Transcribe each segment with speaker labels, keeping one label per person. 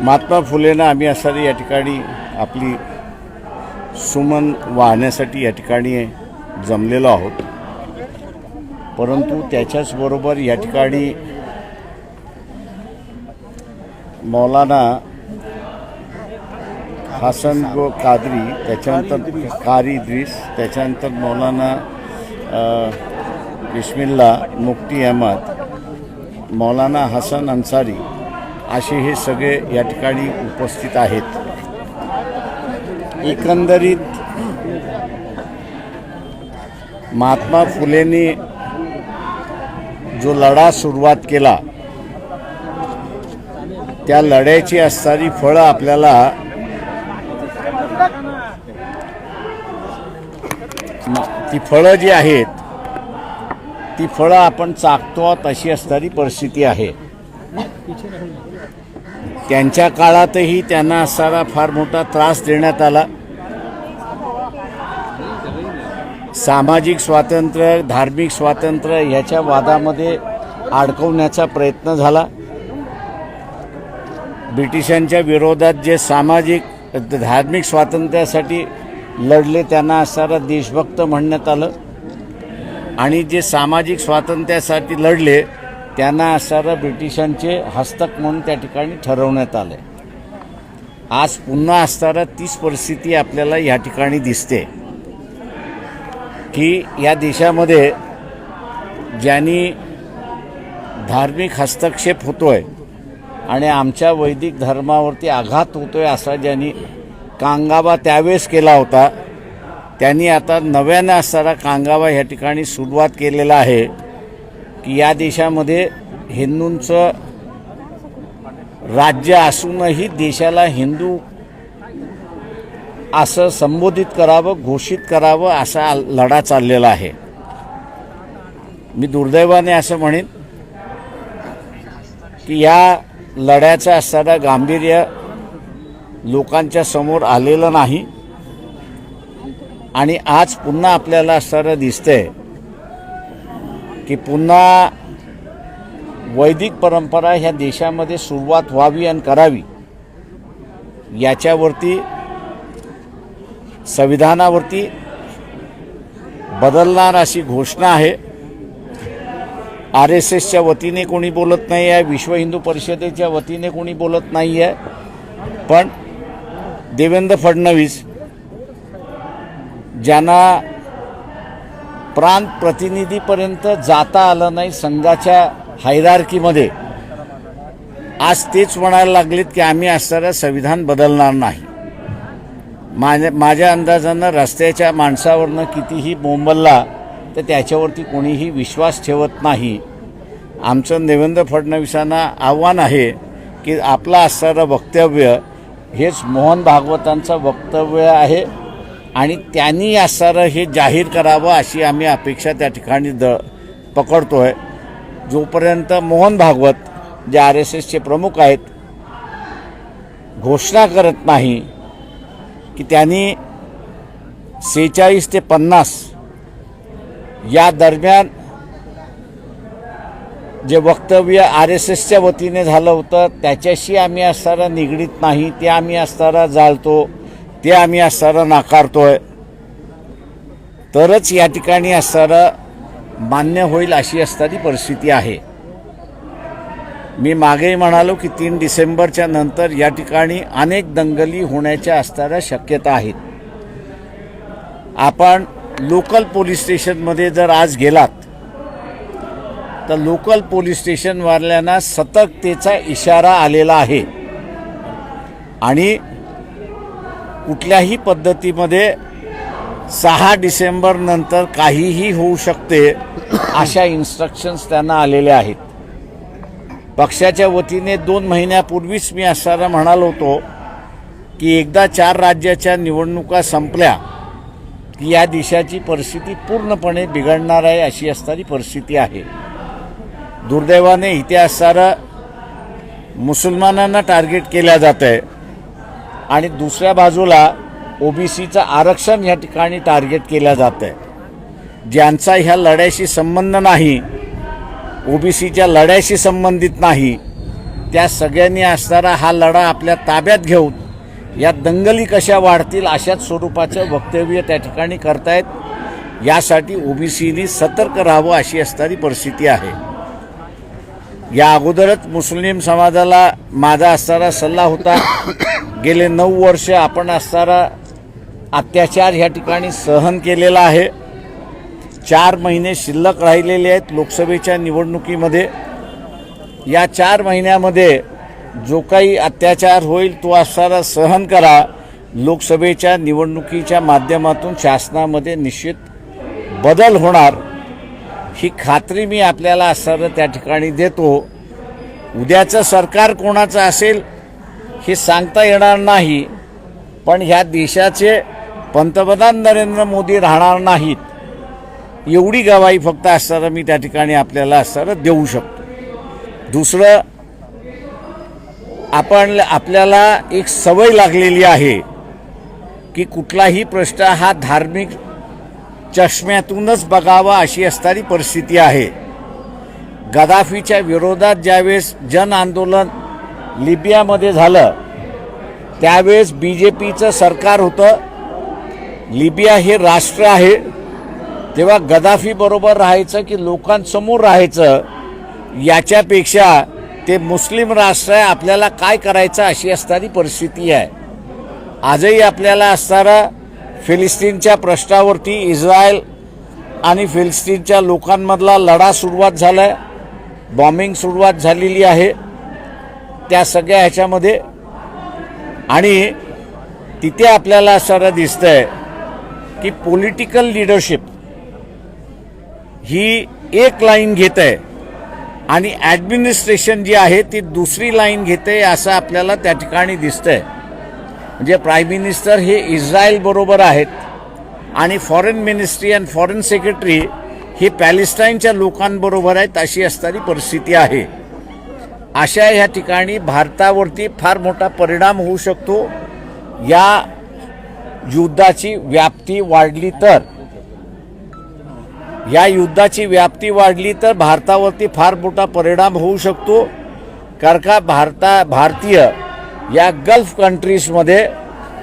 Speaker 1: महात्मा फुलेंना आम्ही असणारी या ठिकाणी आपली सुमन वाहण्यासाठी या ठिकाणी जमलेलो आहोत। परंतु त्याच्याचबरोबर या ठिकाणी मौलाना हसन गो कादरी, त्याच्यानंतर कारी इद्रिस, त्याच्यानंतर मौलाना बिस्मिल्ला मुफ्ती अहमद, मौलाना हसन अन्सारी असे हे सगळे या ठिकाणी उपस्थित आहेत। एकंदरीत महात्मा फुलेंनी जो लढा सुरुवात केला त्या लढ्याची असणारी फळं आपल्याला ती फळं जी आहेत ती फळं आपण चाखतो तशी असणारी परिस्थिती आहे। त्यांच्या काळातही त्यांना असणारा फार मोठा त्रास देण्यात आला। सामाजिक स्वातंत्र्य, धार्मिक स्वातंत्र्य ह्याच्या वादामध्ये अडकवण्याचा प्रयत्न झाला। ब्रिटिशांच्या विरोधात जे सामाजिक धार्मिक स्वातंत्र्यासाठी लढले त्यांना असणारा देशभक्त म्हणण्यात आलं आणि जे सामाजिक स्वातंत्र्यासाठी लढले त्यांना असणारा ब्रिटिशांचे हस्तक म्हणून त्या ठिकाणी ठरवण्यात आले। आज पुन्हा असणारा तीच परिस्थिती आपल्याला या ठिकाणी दिसते की या देशामध्ये ज्यांनी धार्मिक हस्तक्षेप होतोय आणि आमच्या वैदिक धर्मावरती आघात होतोय असा ज्यांनी कांगावा त्यावेळेस केला होता त्यांनी आता नव्यानं असणारा कांगावा या ठिकाणी सुरुवात केलेला आहे की या देशामध्ये हिंदूंचं राज्य असूनही देशाला हिंदू असं संबोधित करावं, घोषित करावं असा लढा चाललेला आहे। मी दुर्दैवाने असं म्हणेन की या लढ्याचं असणारं गांभीर्य लोकांच्या समोर आलेलं नाही आणि आज पुन्हा आपल्याला असणारं दिसतंय की पुन्हा वैदिक परंपरा ह्या देशामध्ये सुरुवात व्हावी आणि करावी याच्यावरती संविधानावरती बदलणार अशी घोषणा आहे। RSSच्या वतीने कोणी बोलत नाही आहे, विश्व हिंदू परिषदेच्या वतीने कोणी बोलत नाही आहे, पण देवेंद्र फडणवीस ज्यांना प्रांत प्रतिनिधीपर्यंत जाता आलं नाही संघाच्या हायरार्कीमध्ये, आज तेच म्हणायला लागलेत की आम्ही असणारं संविधान बदलणार नाही। माझ्या अंदाजानं रस्त्याच्या माणसावरनं कितीही बोंबलला तर त्याच्यावरती कोणीही विश्वास ठेवत नाही। आमचं देवेंद्र फडणवीसांना आव्हान आहे की आपलं असणारं वक्तव्य हेच मोहन भागवतांचं वक्तव्य आहे आणि त्यांनी असणारं हे जाहीर करावं अशी आम्ही अपेक्षा त्या ठिकाणी पकडतोय। जोपर्यंत मोहन भागवत जे RSSचे प्रमुख आहेत घोषणा करत नाही की त्यांनी 46 ते 50 या दरम्यान जे वक्तव्य RSSच्या वतीने झालं होतं त्याच्याशी आम्ही असणारं निगडीत नाही, ते आम्ही असणारं जाळतो, ते आम्ही असणारं नाकारतोय, तरच या ठिकाणी असणारं मान्य होईल अशी असणारी परिस्थिती आहे। मी मागेही म्हणालो की 3 डिसेंबरच्या नंतर या ठिकाणी अनेक दंगली होण्याच्या असणाऱ्या शक्यता आहेत। आपण लोकल पोलीस स्टेशनमध्ये जर आज गेलात तर लोकल पोलीस स्टेशनवाल्यांना सतर्कतेचा इशारा आलेला आहे आणि कुठल्याही पद्धतीमध्ये 6 डिसेंबर नंतर काहीही होऊ शकते अशा इन्स्ट्रक्शन्स त्यांना आलेल्या आहेत। पक्षाच्या वतीने 2 महिन्यापूर्वीच मी असणारा म्हणालो होतो की एकदा 4 राज्याच्या निवडणुका संपल्या की या देशाची परिस्थिती पूर्णपणे बिघडणार आहे अशी असणारी परिस्थिती आहे। दुर्दैवाने इथे असणारं मुसलमानांना टार्गेट केल्या जात आहे आणि दुसऱ्या बाजूला OBCचं आरक्षण या ठिकाणी टार्गेट केल्या जात आहे। ज्यांचा ह्या लढ्याशी संबंध नाही, OBCच्या लढ्याशी संबंधित नाही, त्या सगळ्यांनी असणारा हा लढा आपल्या ताब्यात घेऊन या दंगली कशा वाढतील अशाच स्वरूपाचं वक्तव्य त्या ठिकाणी करतायत. यासाठी ओबीसीनी सतर्क राहावं अशी असणारी परिस्थिती आहे. या अगोदरच मुस्लिम समाजाला माझा असणारा सल्ला होता, गेले 9 वर्ष आपण असणारा अत्याचार ह्या ठिकाणी सहन केलेला आहे. 4 महिने शिल्लक राहिलेले आहेत लोकसभेच्या निवडणुकीमध्ये. या 4 महिन्यामध्ये जो काही अत्याचार होईल तो असणारा सहन करा. लोकसभेच्या निवडणुकीच्या माध्यमातून शासनामध्ये निश्चित बदल होणार ही खात्री मी आपल्याला असणारं त्या ठिकाणी देतो. उद्याचं सरकार कोणाचं असेल हे सांगता येणार नाही, पण ह्या देशाचे पंतप्रधान नरेंद्र मोदी राहणार नाहीत एवढी गवाही फक्त असणारं मी त्या ठिकाणी आपल्याला असणारं देऊ शकतो. दुसरं, आपल्याला एक सवय लागलेली आहे की कुठलाही प्रश्न हा धार्मिक चष्म्यातूनच बघावा अशी असणारी परिस्थिती आहे. गदाफीच्या विरोधात ज्यावेळेस जन आंदोलन लिबियामध्ये झालं त्यावेळेस BJPचं सरकार होतं. लिबिया हे राष्ट्र आहे, तेव्हा गदाफीबरोबर राहायचं की लोकांसमोर राहायचं याच्यापेक्षा ते मुस्लिम राष्ट्र आहे, आपल्याला काय करायचं अशी असणारी परिस्थिती आहे. आजही आपल्याला असणारा फिलिस्तीनच्या प्रश्नावरती इस्रायल आणि फिलिस्तीनच्या लोकांमधला लढा सुरुवात झाला आहे, बॉम्बिंग सुरुवात झालेली आहे त्या सगळ्या ह्याच्यामध्ये. आणि तिथे आपल्याला असं दिसतंय की पॉलिटिकल लिडरशिप ही एक लाईन घेत आहे आणि ॲडमिनिस्ट्रेशन जी आहे ती दुसरी लाईन घेते असं आपल्याला त्या ठिकाणी दिसतंय. म्हणजे प्राईम मिनिस्टर हे इस्रायल बरोबर आहेत आणि फॉरेन मिनिस्ट्री आणि फॉरेन सेक्रेटरी हे पॅलेस्टाईनच्या लोकांबरोबर आहेत अशी असणारी परिस्थिती आहे. अशा ह्या ठिकाणी भारतावरती फार मोठा परिणाम होऊ शकतो. या युद्धाची व्याप्ती वाढली तर भारतावरती फार मोठा परिणाम होऊ शकतो. कारण का भारतीय या गल्फ कंट्रीजमध्ये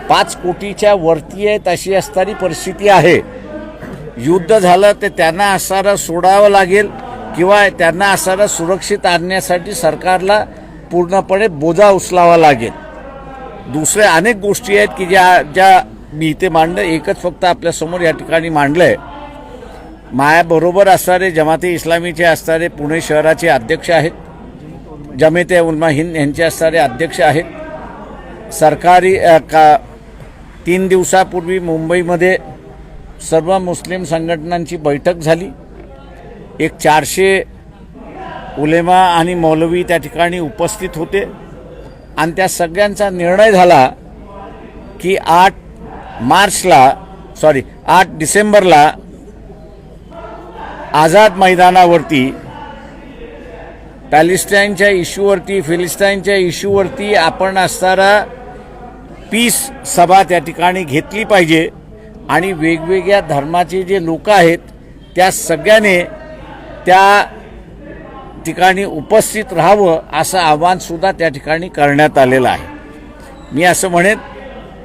Speaker 1: 5 कोटीच्या वरती आहेत अशी असणारी परिस्थिती आहे. युद्ध झालं तर त्यांना असणारं सोडावं लागेल किंवा त्यांना असणारं सुरक्षित आणण्यासाठी सरकारला पूर्णपणे बोजा उचलावा लागेल. दुसऱ्या अनेक गोष्टी आहेत की ज्या मी इथे मांडलं, एकच फक्त आपल्यासमोर या ठिकाणी मांडलं आहे. माझ्याबरोबर असणारे जमाते इस्लामीचे असणारे पुणे शहराचे अध्यक्ष आहेत, जमाते उलमा हिंद यांचे असणारे अध्यक्ष आहेत. सरकारी 3 दिवसापूर्वी मुंबईमध्ये सर्व मुस्लिम संघटनांची बैठक झाली. एक 400 उलेमा आणि मौलवी त्या ठिकाणी उपस्थित होते आणि त्या सगळ्यांचा निर्णय झाला की 8 डिसेंबरला आझाद मैदानावरती पॅलेस्टाईनच्या इश्यूवरती फिलिस्टाईनच्या इश्यूवरती आपण असणारा पीस सभा त्या ठिकाणी घेतली पाहिजे आणि वेगवेगळ्या धर्माचे जे लोक आहेत त्या सगळ्याने त्या ठिकाणी उपस्थित राहावं असं आव्हानसुद्धा त्या ठिकाणी करण्यात आलेलं आहे. मी असं म्हणेन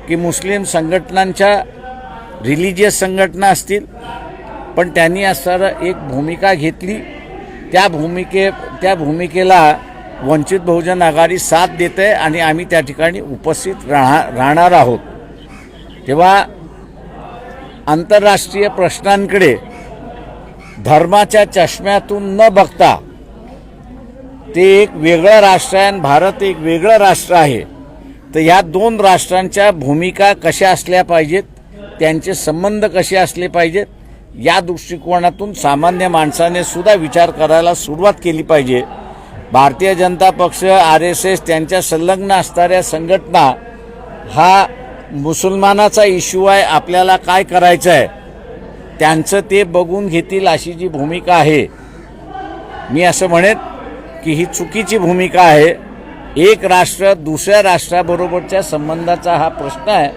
Speaker 1: की मुस्लिम संघटनांच्या रिलिजियस संघटना असतील पण त्यांनी असणारं एक भूमिका घेतली. त्या भूमिकेला वंचित बहुजन आघाडी साथ देते आणि आम्ही त्या ठिकाणी उपस्थित राहणार आहोत. तेव्हा आंतरराष्ट्रीय प्रश्नांकडे धर्माच्या चष्म्यातून न बघता ते एक वेगळं राष्ट्र आहे आणि भारत एक वेगळं राष्ट्र आहे. तर ह्या 2 राष्ट्रांच्या भूमिका कशा असल्या पाहिजेत, त्यांचे संबंध कसे असले पाहिजेत या दृष्टिकोनातून सामान्य माणसाने सुद्धा विचार करायला सुरुवात केली पाहिजे. भारतीय जनता पक्ष, RSS त्यांच्या संलग्न असणाऱ्या संघटना हा मुसलमानाचा इश्यू आहे, आपल्याला काय करायचं आहे त्यांचं ते बघून घेतील अशी जी भूमिका आहे, मी असं म्हणेन की ही चुकीची भूमिका आहे. एक राष्ट्र दुसऱ्या राष्ट्राबरोबरच्या संबंधाचा हा प्रश्न आहे.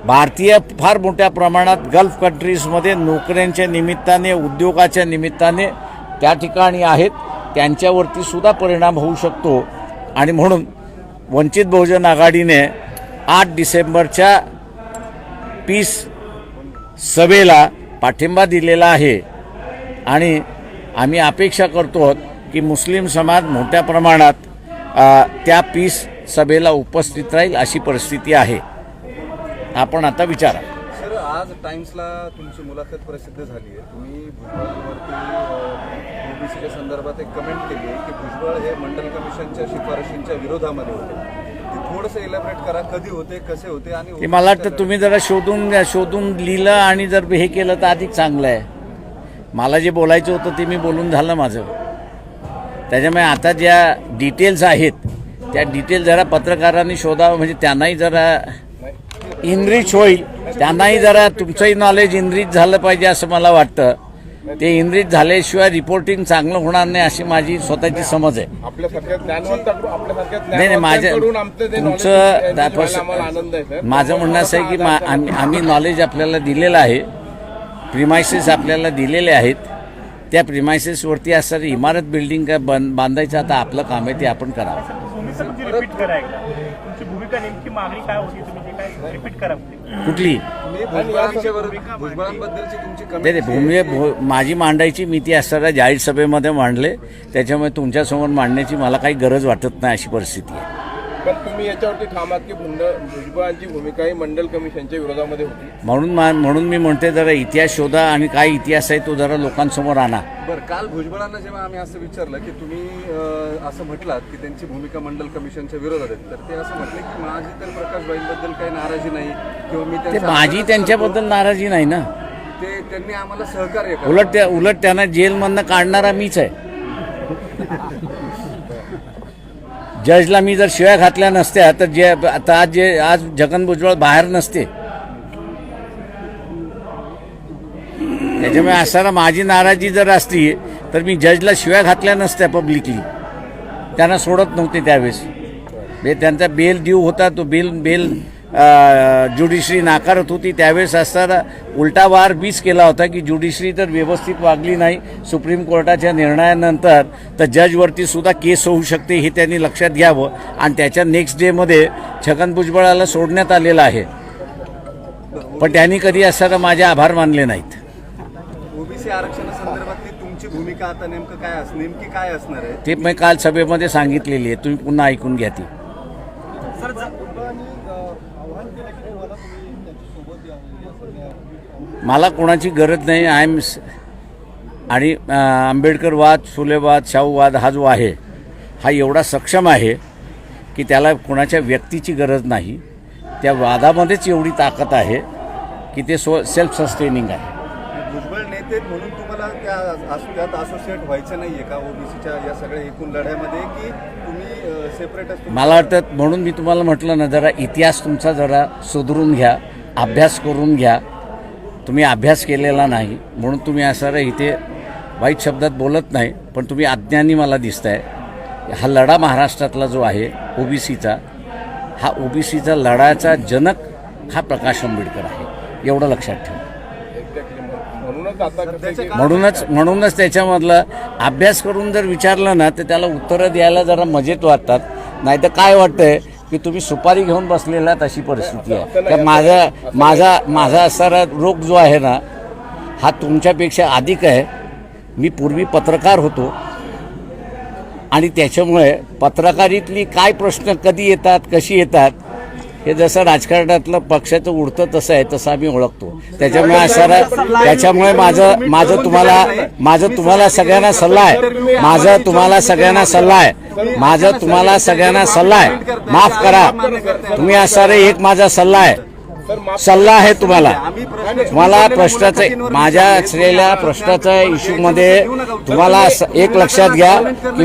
Speaker 1: भारतीय फार मोठ्या प्रमाणात गल्फ कंट्रीजमध्ये नोकऱ्यांच्या निमित्ताने, उद्योगाच्या निमित्ताने त्या ठिकाणी आहेत, त्यांच्यावरती सुद्धा परिणाम होऊ शकतो आणि म्हणून वंचित बहुजन आघाडीने 8 डिसेंबरच्या पीस सभेला पाठिंबा दिलेला आहे आणि आम्ही अपेक्षा करतो की मुस्लिम समाज मोठ्या प्रमाणात त्या पीस सभेला उपस्थित राहील अशी परिस्थिती आहे. आपण आता विचारा.
Speaker 2: सर, आज टाइम्सला तुमची मुलाखत प्रसिद्ध झाली आहे. तुम्ही भुजबळवरती ओबीसीच्या संदर्भात एक कमेंट केली आहे की भुजबळ हे मंडल कमिशनच्या शिफारशींच्या विरोधामध्ये होते. ते थोडंसं इलॅबरेट करा, कधी होते, कसे होते आणि
Speaker 1: मला वाटतं तुम्ही जरा शोधून लिहिलं आणि जर हे केलं तर अधिक चांगलं आहे. मला जे बोलायचं होतं ते मी बोलून झालं माझं. त्याच्यामुळे आता ज्या डिटेल्स आहेत त्या डिटेल जरा पत्रकारांनी शोधावं, म्हणजे त्यांनाही जरा इनरिच होईल, त्यांनाही जरा तुमचंही नॉलेज इनरिच झालं पाहिजे असं मला वाटतं. ते इनरिच झाल्याशिवाय रिपोर्टिंग चांगलं होणार नाही अशी माझी स्वतःची समज आहे. नाही माझं तुमचं माझं म्हणणं असं आहे की आम्ही नॉलेज आपल्याला दिलेलं आहे, प्रिमायसेस आपल्याला दिलेले आहेत. त्या प्रिमायसेसवरती असं इमारत बिल्डिंग काय बांधायचं आता आपलं काम आहे ते आपण करावं. कुठली माझी मांडायची मी ती असताना जाहीर सभेमध्ये मांडले, त्याच्यामुळे तुमच्यासमोर मांडण्याची मला काही गरज वाटत नाही अशी परिस्थिती आहे.
Speaker 3: पण तुम्ही याच्यावरती ठामात की भुजबळांची भूमिका ही मंडल कमिशनच्या विरोधामध्ये होती.
Speaker 1: म्हणून मी म्हणते जरा इतिहास शोधा आणि काय इतिहास आहे तो जरा लोकांसमोर आणा.
Speaker 2: बरं, काल भुजबळांना जेव्हा आम्ही असं विचारलं की तुम्ही असं म्हटलात की त्यांची भूमिका मंडल कमिशनच्या विरोधात आहे, तर ते असं म्हटले की माझी तर प्रकाश भाईंबद्दल काही नाराजी नाही किंवा मी
Speaker 1: माझी त्यांच्याबद्दल नाराजी नाही ना.
Speaker 2: ते त्यांनी आम्हाला सहकार्य
Speaker 1: उलट त्यांना जेलमधनं काढणारा मीच आहे. जजला मी जर शिव्या घातल्या नसत्या तर आज छगन भुजबळ बाहेर नसते. त्याच्यामुळे असताना माझी नाराजी जर असती तर मी जजला शिव्या घातल्या नसत्या पब्लिकली. त्यांना सोडत नव्हते त्यावेळेस. त्यांचा बेल ड्यू होता, तो बेल ज्युडिशरी नाकारत होती. त्यावेळेस असताना उलटा वार बीच केला होता की ज्युडिशरी तर व्यवस्थित वागली नाही सुप्रीम कोर्टाच्या निर्णयानंतर, तर जजवरती सुद्धा केस होऊ शकते हे त्यांनी लक्षात घ्यावं. आणि त्याच्या नेक्स्ट डेमध्ये छगन भुजबळाला सोडण्यात आलेलं आहे, पण त्यांनी कधी असताना माझे आभार मानले नाहीत.
Speaker 2: ओबीसी आरक्षणासंदर्भातली तुमची भूमिका आता नेमकी काय असणार आहे
Speaker 1: ते मी काल सभेमध्ये सांगितलेली आहे, तुम्ही पुन्हा ऐकून घ्या ती. मला कोणाची गरज नाही. आणि आंबेडकरवाद, फुलेवाद, शाहूवाद हा जो आहे हा एवढा सक्षम आहे की त्याला कोणाच्या व्यक्तीची गरज नाही. त्या वादामध्येच एवढी ताकद आहे की ते सेल्फ सस्टेनिंग आहे.
Speaker 2: भुजबळ नेते म्हणून तुम्हाला त्यात असोसिएट व्हायचं नाहीये का ओबीसीच्या या सगळ्या एकूण लढ्यामध्ये, की तुम्ही सेपरेट असतो?
Speaker 1: मला वाटतं म्हणून मी तुम्हाला म्हटलं ना, जरा इतिहास तुमचा जरा सुधरून घ्या, अभ्यास करून घ्या. तुम्ही अभ्यास केलेला नाही म्हणून तुम्ही असं इथे वाईट शब्दात बोलत नाही, पण तुम्ही अज्ञानी मला दिसताय. हा लढा महाराष्ट्रातला जो आहे ओबीसीचा, हा ओबीसीचा लढाचा जनक हा प्रकाश आंबेडकर आहे, एवढं लक्षात ठेवा. म्हणूनच त्याच्यामधलं अभ्यास करून जर विचारलं ना तर त्याला उत्तरं द्यायला जरा मजेत वाटतात. नाही तर काय वाटतंय की तुम्ही सुपारी घेऊन बसलेला अशी परिस्थिती आहे. तर माझा असणारा रोग जो आहे ना हा तुमच्यापेक्षा अधिक आहे. मी पूर्वी पत्रकार होतो आणि त्याच्यामुळे पत्रकारीतली काय प्रश्न कधी येतात, कशी येतात, हे जसं राजकारणातलं पक्षाचं उडतं तसं आहे, तसं आम्ही ओळखतो. त्याच्यामुळे माझं तुम्हाला सगळ्यांना सल्ला आहे, माफ करा. तुम्ही असणारे एक माझा सल्ला आहे तुम्हाला प्रश्नाचं, माझ्या असलेल्या प्रश्नाच्या इश्यूमध्ये तुम्हाला एक लक्षात घ्या की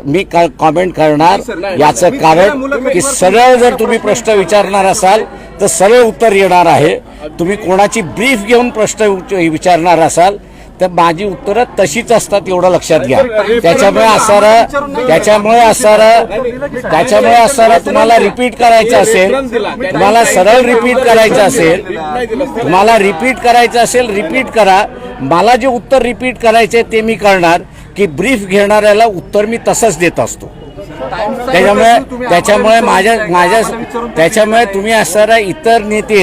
Speaker 1: मी कॉमेंट करणार याचं कारण की सरळ जर तुम्ही प्रश्न विचारणार असाल तर सरळ उत्तर येणार आहे. तुम्ही कोणाची ब्रीफ घेऊन प्रश्न विचारणार असाल तर माझी उत्तरं तशीच असतात, एवढं लक्षात घ्या. त्याच्यामुळे असणारं तुम्हाला रिपीट करायचं असेल, तुम्हाला सरळ रिपीट करायचं असेल, रिपीट करा. मला जे उत्तर रिपीट करायचे ते मी करणार, की ब्रीफ घेणाऱ्याला उत्तर मी तसंच देत असतो. त्याच्यामुळे तुम्ही असणारा इतर नेते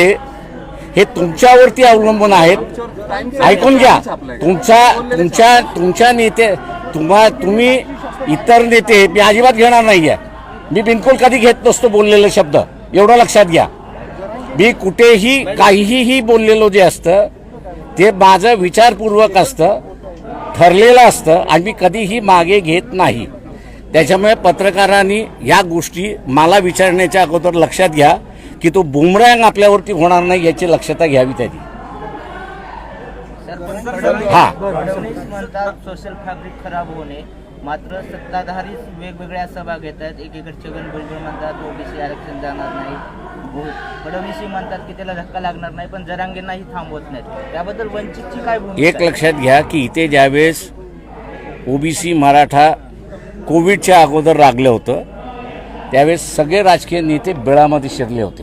Speaker 1: हे तुमच्यावरती अवलंबून आहेत. ऐकून घ्या, तुमच्या नेते तुम्ही इतर नेते मी अजिबात घेणार नाहीये. मी बिलकुल कधी घेत नसतो बोललेले शब्द, एवढं लक्षात घ्या. मी कुठेही काहीही बोललेलो जे असतं ते माझं विचारपूर्वक असतं, ठरलेलं असतं आणि मी कधीही मागे घेत नाही. त्याच्यामुळे पत्रकारांनी या गोष्टी मला विचारण्याच्या अगोदर लक्षात घ्या की तो बुमरँग आपल्यावरती होणार नाही याची लक्षता घ्यावी त्यांनी.
Speaker 4: फडणवीस म्हणतात सोशल फॅब्रिक खराब होणे, मात्र सत्ताधारी वेगवेगळ्या सभा घेतात. एकीकडे छगन भुजबळ म्हणतात ओबीसी आरक्षण जाणार नाही, फडणवीस म्हणतात की त्याला धक्का लागणार नाही, पण जरांगेंनाही थांबवत नाहीत. त्याबद्दल वंचितची काय भूमिका?
Speaker 1: एक लक्षात घ्या की इथे ज्यावेळेस ओबीसी मराठा कोविडच्या अगोदर लागलं होतं त्यावेळेस सगळे राजकीय नेते बिळामध्ये शिरले होते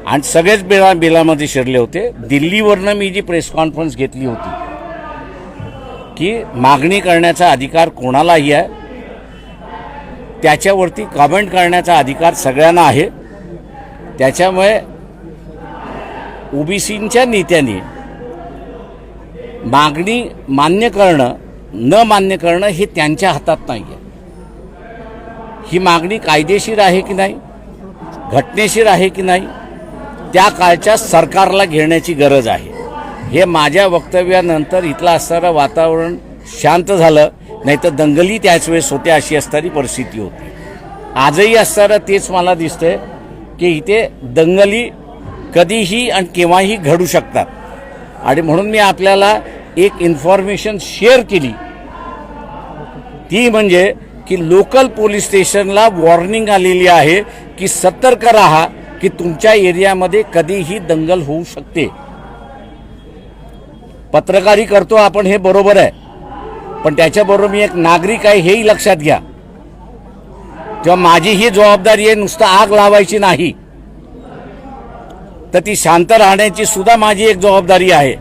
Speaker 1: आणि सगळेच बिलामध्ये शिरले होते. दिल्लीवरनं मी जी प्रेस कॉन्फरन्स घेतली होती की मागणी करण्याचा अधिकार कोणालाही आहे, त्याच्यावरती कमेंट करण्याचा अधिकार सगळ्यांना आहे. त्याच्यामुळे ओबीसींच्या नेत्यांनी मागणी मान्य करणं न मान्य करणं हे त्यांच्या हातात नाही आहे. ही मागणी कायदेशीर आहे की नाही, घटनेशीर आहे की नाही, त्या काळच्या सरकारला घेण्याची गरज आहे. हे माझ्या वक्तव्यानंतर इथलं असणारं वातावरण शांत झालं, नाही तर दंगली त्याच वेळेस होत्या अशी असणारी परिस्थिती होती. आजही असणारं तेच मला दिसतंय की इथे दंगली कधीही आणि केव्हाही घडू शकतात. आणि म्हणून मी आपल्याला एक इन्फॉर्मेशन शेअर केली, ती म्हणजे की लोकल पोलीस स्टेशनला वॉर्निंग आलेली आहे की सतर्क राहा की तुमच्या एरियामध्ये कधीही दंगल होऊ शकते. पत्रकारी करतो आपण हे बरोबर आहे, पण त्याच्याबरोबर मी एक नागरिक आहे हेही लक्षात घ्या. तेव्हा माझी ही जबाबदारी आहे नुसतं आग लावायची नाही, तर ती शांत राहण्याची सुद्धा माझी एक जबाबदारी आहे.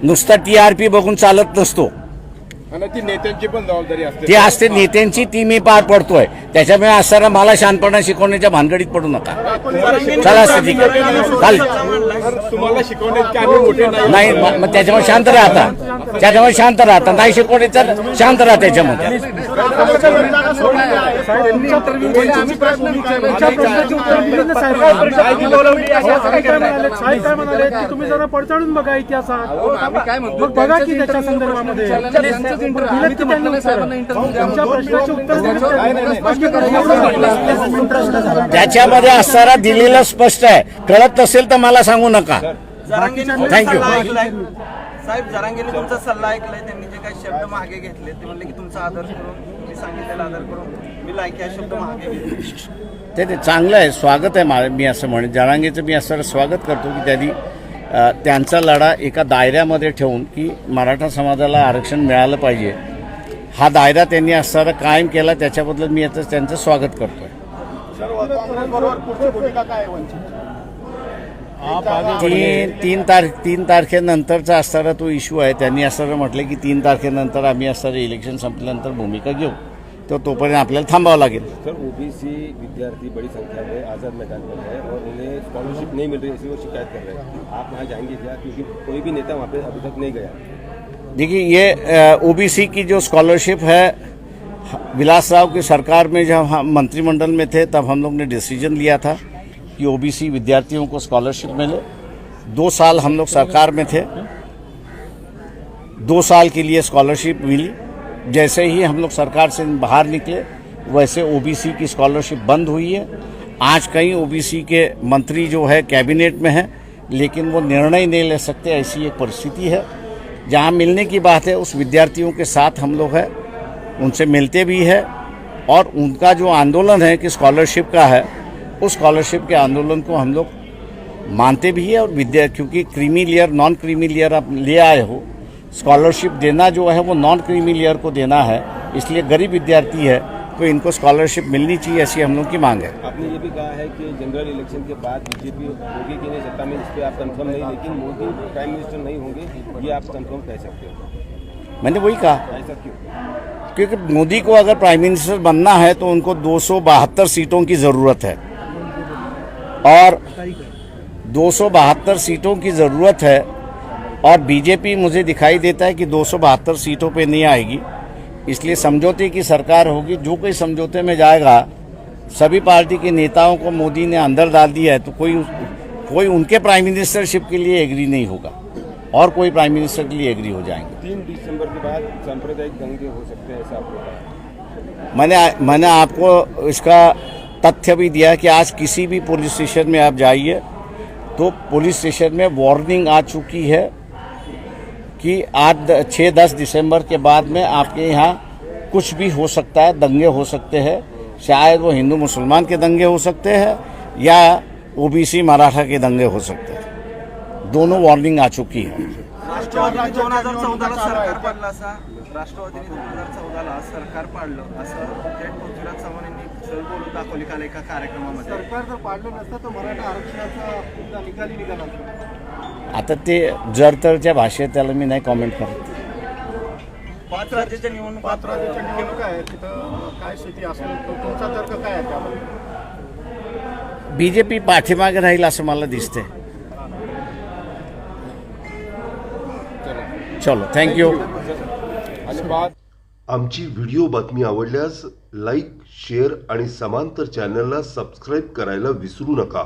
Speaker 1: नुसता TRP बघून चालत नसतो,
Speaker 3: आणि ती नेत्यांची पण जबाबदारी असते.
Speaker 1: ती असते नेत्यांची, ती मी पार पडतोय. त्याच्यामुळे असणारा मला शांतपणा शिकवण्याच्या भानगडीत पडू नका. चला असं ठीक आहे, चालेल.
Speaker 3: तुम्हाला शिकवण्यात आम्ही मोठे
Speaker 1: नाही मग त्याच्यामुळे शांत राहता, त्याच्यामुळे शांत राहता. नाही शिकवणे तर शांत राहा त्याच्यामध्ये.
Speaker 5: तुम्ही जरा पडताळून बघा इतिहासात, मग बघा की त्याच्या संदर्भामध्ये
Speaker 1: त्याच्यामध्ये असणारा दिलेलं स्पष्ट आहे. कळत नसेल तर मला सांगू नका. थँक्यू.
Speaker 6: साहेब, जरांगेंनी तुमचा सल्ला ऐकलाय, त्यांनी जे काही शब्द मागे घेतले ते म्हणले की तुमचा आदर करून, मी सांगितलेला आदर करून मी लायकी हा शब्द मागे घेतले.
Speaker 1: ते चांगलं आहे, स्वागत आहे. मी असं म्हणेन जरांगेचं मी असं स्वागत करतो की त्यांनी त्यांचा लढा एका दायऱ्यामध्ये ठेवून की मराठा समाजाला आरक्षण मिळालं पाहिजे, हा दायरा त्यांनी असणारा कायम केला. त्याच्याबद्दल मी आता त्यांचं स्वागत करतोय. 3 तारखेनंतरचा असणारा तो इश्यू आहे. त्यांनी असं म्हटलं की 3 तारखेनंतर आम्ही असणारं इलेक्शन संपल्यानंतर भूमिका घेऊ, तर तोपर्यंत आपल्याला थांबावं लागेल.
Speaker 7: सर, ओबीसी विद्यार्थी बड़ी संख्या में आज़ाद मैदान पर है और उन्हें स्कॉलरशिप नहीं मिल रही, ऐसी वो शिकायत कर रहे हैं. आप वहाँ जाएंगे क्या, क्योंकि कोई भी नेता वहाँ पे अभी तक नहीं गया?
Speaker 1: देखिए, ये ओबीसी की जो स्कॉलरशिप है, विलास राव की सरकार में जब हम मंत्रिमंडल में थे तब हम लोग ने डिसीजन लिया था कि ओबीसी विद्यार्थियों को स्कॉलरशिप मिले. 2 साल हम लोग सरकार में थे, 2 साल के लिए स्कॉलरशिप मिली. जैसे ही हम लोग सरकार से बाहर निकले वैसे ओबीसी की स्कॉलरशिप बंद हुई है. आज कई ओबीसी के मंत्री जो है कैबिनेट में हैं, लेकिन वो निर्णय नहीं ले सकते, ऐसी एक परिस्थिति है. जहाँ मिलने की बात है उस विद्यार्थियों के साथ हम लोग हैं, उनसे मिलते भी हैं और उनका जो आंदोलन है कि स्कॉलरशिप का है, उस स्कॉलरशिप के आंदोलन को हम लोग मानते भी है. और क्योंकि creamy layer non creamy layer आप ले आए हो, स्कॉलरशिप देना जो है वो नॉन क्रीमी लेयर को देना है, इसलिए गरीब विद्यार्थी है तो इनको स्कॉलरशिप मिलनी चाहिए, ऐसी हम लोग की मांग है.
Speaker 7: आपने ये भी कहा है कि जनरल इलेक्शन के बाद बीजेपी होगी कि नहीं सत्ता में, इस पर आप कंफर्म नहीं, लेकिन मोदी प्राइम मिनिस्टर नहीं होंगे ये आप कंफर्म कह सकते हो.
Speaker 1: मैंने वही कहा.
Speaker 7: ऐसा क्यों?
Speaker 1: क्योंकि मोदी को अगर प्राइम मिनिस्टर बनना है तो उनको 272 सीटों की ज़रूरत है, और 272 सीटों की ज़रूरत है, और बीजेपी मुझे दिखाई देता है कि 272 सीटों पे नहीं आएगी। इसलिए समझौते की सरकार होगी। जो कोई समझौते में जाएगा, सभी पार्टी के नेताओं को मोदी ने अंदर डाल दिया है, तो कोई उनके प्राइम मिनिस्टरशिप के लिए एग्री नहीं होगा, और कोई प्राइम मिनिस्टर के लिए एग्री हो जाएंगे।
Speaker 7: 3 दिसंबर के बाद सांप्रदायिक दंगे हो सकते हैं, ऐसा आपको कहा।
Speaker 1: मैंने आपको इसका तथ्य भी दिया कि आज किसी भी पुलिस स्टेशन में आप जाइए तो पुलिस स्टेशन में वार्निंग आ चुकी है कि आज 6-10 दिसंबर के बाद में आपके यहाँ कुछ भी हो सकता है, दंगे हो सकते हैं। शायद वो हिंदू मुसलमान के दंगे हो सकते हैं या ओबीसी मराठा के दंगे हो सकते हैं। दोनों वार्निंग आ चुकी है।
Speaker 6: राष्ट्रवादीने 2014ला सरकार पाडलं असा राष्ट्रवादीने 2014ला सरकार पाडलं असं थेट पृथ्वीराज चव्हाण यांनी सहज बोलून दाखवली काल एका कार्यक्रमामध्ये. सरकार जर पाडलं नसतं तर मराठा आरक्षणाचा निकाली निघाला असता.
Speaker 1: आता ते जरतरच्या भाषेत त्याला मी नाही कॉमेंट करत.
Speaker 6: 5 राज्याच्या निवडणुका आहेत, तिथं काय स्थिती असेल, तुमचा तर्क काय आहे त्यामध्ये?
Speaker 1: बीजेपी पाठीमागे राहील असं मला दिसते. चलो, थँक्यू.
Speaker 8: आमची व्हिडिओ बातमी आवडल्यास लाईक, शेअर आणि समांतर चॅनलला सबस्क्राईब करायला विसरू नका.